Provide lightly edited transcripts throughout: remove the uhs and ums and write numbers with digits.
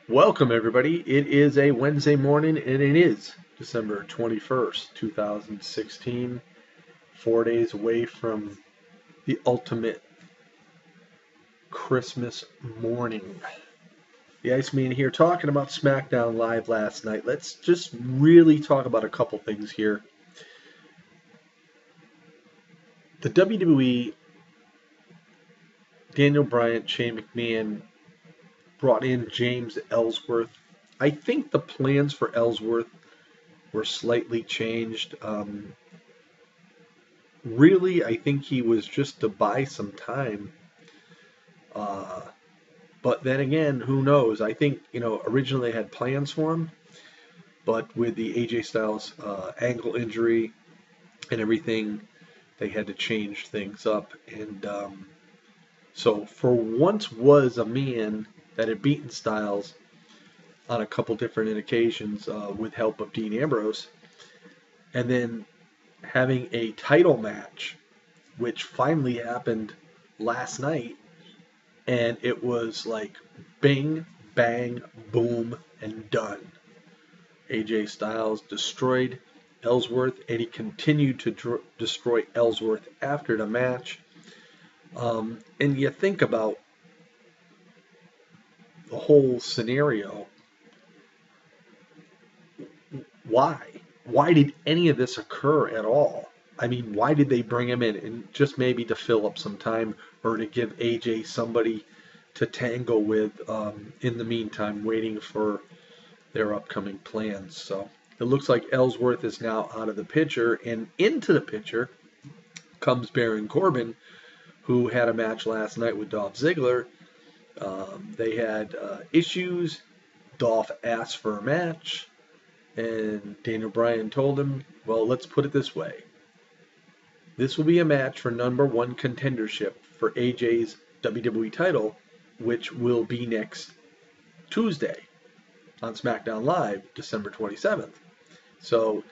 Welcome, everybody. It is a Wednesday morning, and it is December 21st, 2016. 4 days away from the ultimate Christmas morning. The Iceman here talking about SmackDown Live last night. Let's just really talk about a couple things here. The WWE, Daniel Bryan, Shane McMahon brought in James Ellsworth. I think the plans for Ellsworth were slightly changed. Really, I think he was just to buy some time. But then again, who knows? I think, originally they had plans for him, but with the AJ Styles ankle injury and everything, they had to change things up. And so for once was a man that had beaten Styles on a couple different occasions with help of Dean Ambrose, and then having a title match, which finally happened last night, and it was like bing, bang, boom, and done. AJ Styles destroyed Ellsworth, and he continued to destroy Ellsworth after the match. And you think about the whole scenario. Why? Why did any of this occur at all? I mean, why did they bring him in? And just maybe to fill up some time or to give AJ somebody to tangle with in the meantime, waiting for their upcoming plans. So it looks like Ellsworth is now out of the picture, and into the picture comes Baron Corbin, who had a match last night with Dolph Ziggler. They had issues. Dolph asked for a match. And Daniel Bryan told him, well, let's put it this way. This will be a match for number one contendership for AJ's WWE title, which will be next Tuesday on SmackDown Live, December 27th. So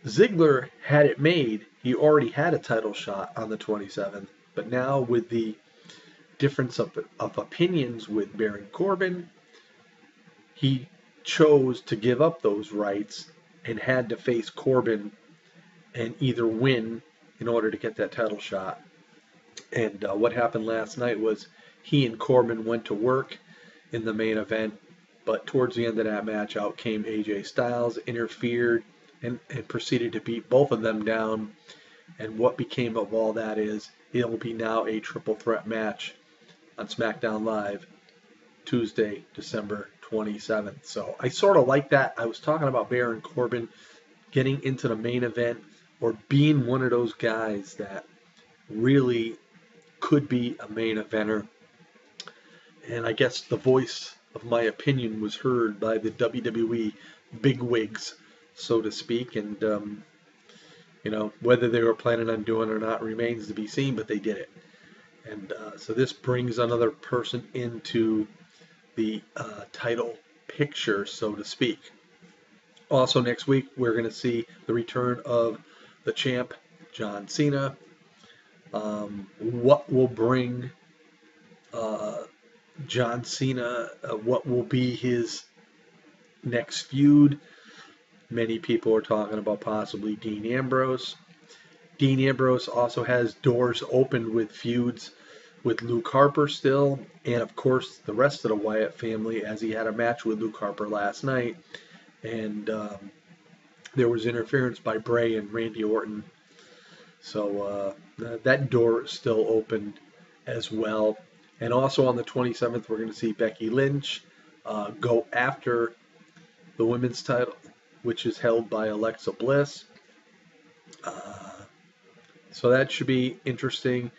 Ziggler had it made. He already had a title shot on the 27th. But now with the difference of opinions with Baron Corbin, he chose to give up those rights and had to face Corbin and either win in order to get that title shot. And what happened last night was he and Corbin went to work in the main event, but towards the end of that match, out came AJ Styles, interfered, and proceeded to beat both of them down. And what became of all that is it will be now a triple threat match on SmackDown Live Tuesday, December 27th. So I sort of like that. I was talking about Baron Corbin getting into the main event or being one of those guys that really could be a main eventer. And I guess the voice of my opinion was heard by the WWE bigwigs, so to speak. And, whether they were planning on doing it or not remains to be seen, but they did it. And so this brings another person into the title picture, so to speak. Also next week, we're going to see the return of the champ, John Cena. What will bring John Cena? What will be his next feud? Many people are talking about possibly Dean Ambrose. Dean Ambrose also has doors open with feuds with Luke Harper still, and of course the rest of the Wyatt family, as he had a match with Luke Harper last night, and there was interference by Bray and Randy Orton. So that door is still open as well. And also on the 27th, we're going to see Becky Lynch go after the women's title, which is held by Alexa Bliss. So that should be interesting.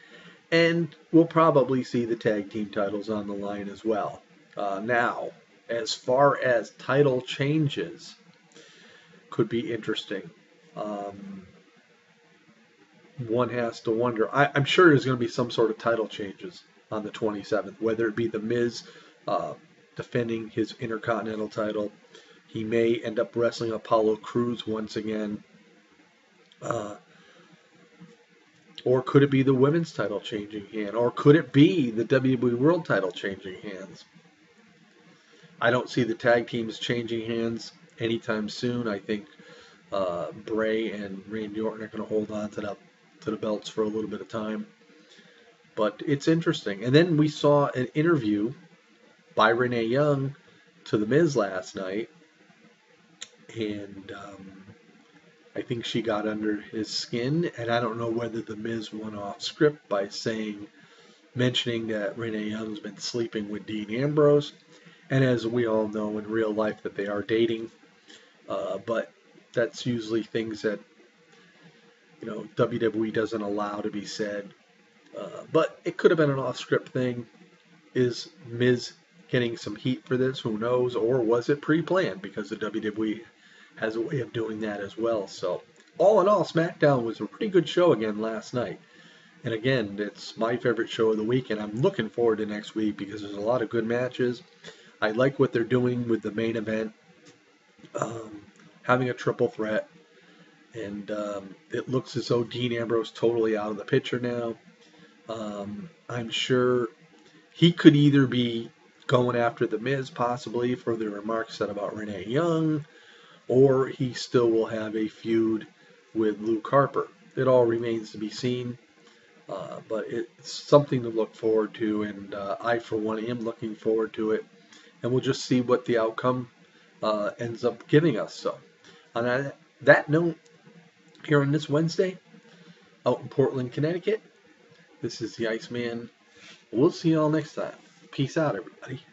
And we'll probably see the tag team titles on the line as well. Now, as far as title changes, could be interesting. One has to wonder. I'm sure there's going to be some sort of title changes on the 27th, whether it be The Miz defending his Intercontinental title. He may end up wrestling Apollo Crews once again. Or could it be the women's title changing hand? Or could it be the WWE World title changing hands? I don't see the tag teams changing hands anytime soon. I think Bray and Randy Orton are going to hold on to the belts for a little bit of time. But it's interesting. And then we saw an interview by Renee Young to The Miz last night, and I think she got under his skin. And I don't know whether The Miz went off script by mentioning that Renee Young's been sleeping with Dean Ambrose, and as we all know in real life that they are dating. But that's usually things that WWE doesn't allow to be said. But it could have been an off-script thing. Is Miz getting some heat for this? Who knows? Or was it pre-planned? Because the WWE has a way of doing that as well. So all in all, SmackDown was a pretty good show again last night. And again, it's my favorite show of the week, and I'm looking forward to next week because there's a lot of good matches. I like what they're doing with the main event, having a triple threat, and it looks as though Dean Ambrose totally out of the picture now. I'm sure he could either be going after The Miz possibly for the remarks said about Renee Young, or he still will have a feud with Luke Harper. It all remains to be seen. But it's something to look forward to, and I, for one, am looking forward to it. And we'll just see what the outcome ends up giving us. So, on that note, here on this Wednesday, out in Portland, Connecticut, this is the Iceman. We'll see you all next time. Peace out, everybody.